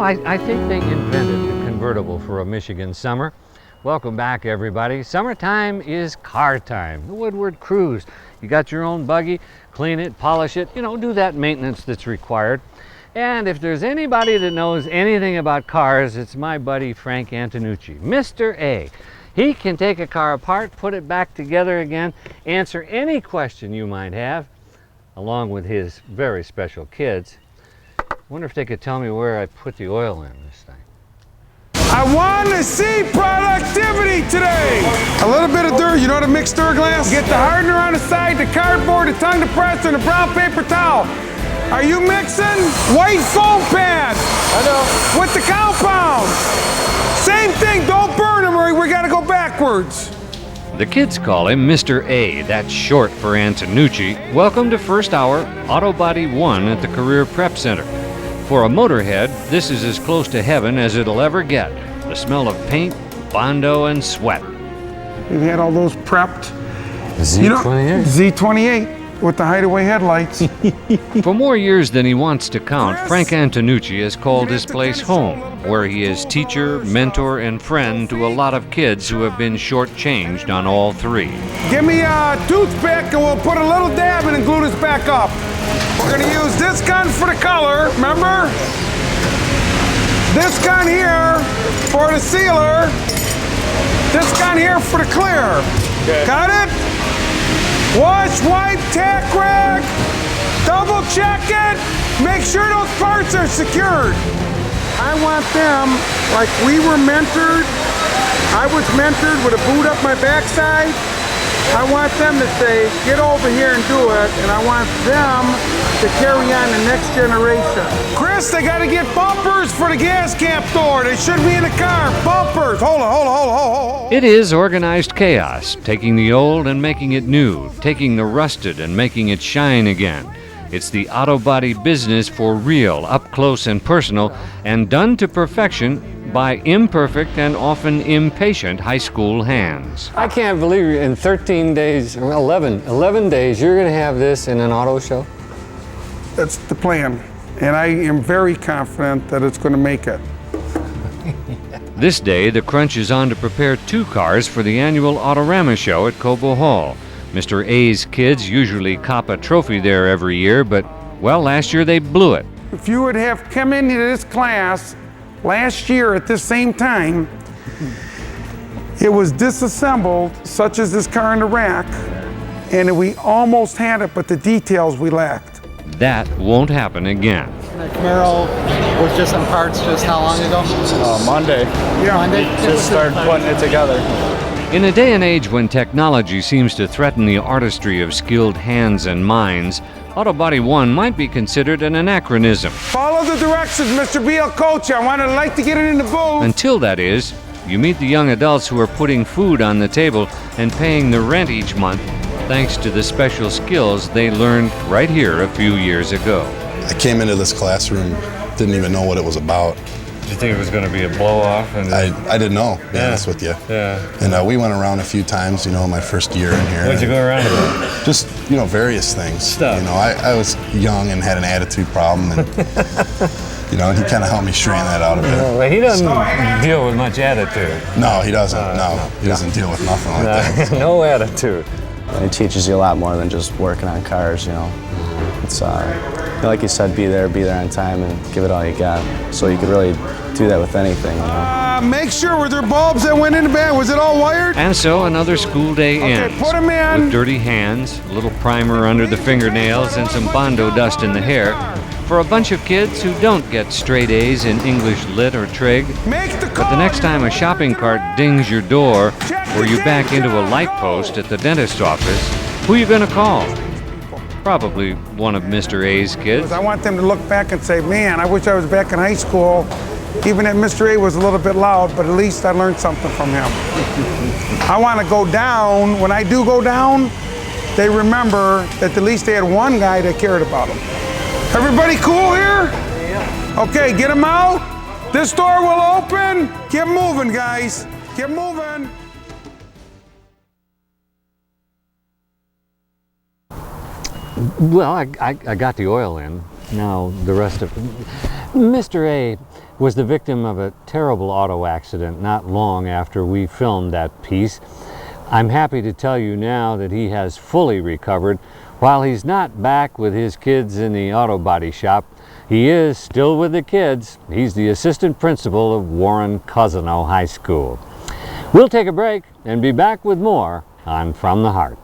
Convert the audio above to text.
I think they invented the convertible for a Michigan summer. Welcome back, everybody. Summertime is car time. The Woodward Cruise. You got your own buggy, clean it, polish it, do that maintenance that's required. And if there's anybody that knows anything about cars, it's my buddy Frank Antonucci, Mr. A. He can take a car apart, put it back together again, answer any question you might have, along with his very special kids. I wonder if they could tell me where I put the oil in this thing. I want to see productivity today. A little bit of dirt, you know the mixed dirt glass? Get the hardener on the side, the cardboard, the tongue depressor, and the brown paper towel. Are you mixing? White foam pad. I know. With the compound. Same thing, don't burn them or we gotta go backwards. The kids call him Mr. A, that's short for Antonucci. Welcome to First Hour Auto Body 1 at the Career Prep Center. For a motorhead, this is as close to heaven as it'll ever get. The smell of paint, Bondo, and sweat. We've had all those prepped. Z28? Z28 with the hideaway headlights. For more years than he wants to count, Frank Antonucci has called his place home, where he is teacher, mentor, and friend to a lot of kids who have been shortchanged on all three. Give me a toothpick and we'll put a little dab in and glue this back up. We're gonna use this gun for the color, remember? This gun here for the sealer. This gun here for the clear. Okay. Got it? Wash, wipe, tack rag. Double check it. Make sure those parts are secured. I want them like we were mentored. I was mentored with a boot up my backside. I want them to say, get over here and do it, and I want them to carry on the next generation. Chris, they gotta get bumpers for the gas cap door. They should be in the car. Bumpers. Hold on. It is organized chaos, taking the old and making it new, taking the rusted and making it shine again. It's the auto body business for real, up close and personal, and done to perfection by imperfect and often impatient high school hands. I can't believe in 13 days, or 11 days, you're going to have this in an auto show? That's the plan, and I am very confident that it's going to make it. This day, the crunch is on to prepare 2 cars for the annual Autorama show at Cobo Hall. Mr. A's kids usually cop a trophy there every year, but, well, last year they blew it. If you would have come into this class last year at this same time, it was disassembled, such as this car in the rack, and we almost had it, but the details we lacked. That won't happen again. The Camaro was just in parts just how long ago? Monday. Yeah. Monday? Just started putting it together. In a day and age when technology seems to threaten the artistry of skilled hands and minds, Auto Body 1 might be considered an anachronism. Follow the directions, Mr. BL Coach. I wanted to like to get it in the booth. Until that is, you meet the young adults who are putting food on the table and paying the rent each month thanks to the special skills they learned right here a few years ago. I came into this classroom, didn't even know what it was about. Did you think it was going to be a blow-off? I didn't know, to be honest with you. Yeah. And we went around a few times, my first year in here. What'd you go around about? Just, various things. Stuff. I was young and had an attitude problem, and, and he kind of helped me straighten that out a bit. Well, he doesn't deal with much attitude. No, he doesn't. He doesn't deal with nothing like that. No attitude. It teaches you a lot more than just working on cars, It's, like you said, be there on time and give it all you got. So you could really do that with anything, Make sure, were there bulbs that went in the bag? Was it all wired? And so another school day ends. Put them in. With dirty hands, a little primer under the fingernails, and some Bondo dust in the hair. For a bunch of kids who don't get straight A's in English Lit or Trig. But the next time a shopping cart dings your door or you back into a light post at the dentist's office, who are you going to call? Probably one of Mr. A's kids. I want them to look back and say, man, I wish I was back in high school. Even if Mr. A was a little bit loud, but at least I learned something from him. I want to go down. When I do go down, they remember that at least they had one guy that cared about them. Everybody cool here? Yeah. Okay, get them out. This door will open. Get moving, guys. Get moving. Well, I got the oil in. Now the rest of Mr. A, was the victim of a terrible auto accident not long after we filmed that piece. I'm happy to tell you now that he has fully recovered. While he's not back with his kids in the auto body shop, he is still with the kids. He's the assistant principal of Warren Cousino High School. We'll take a break and be back with more on From the Heart.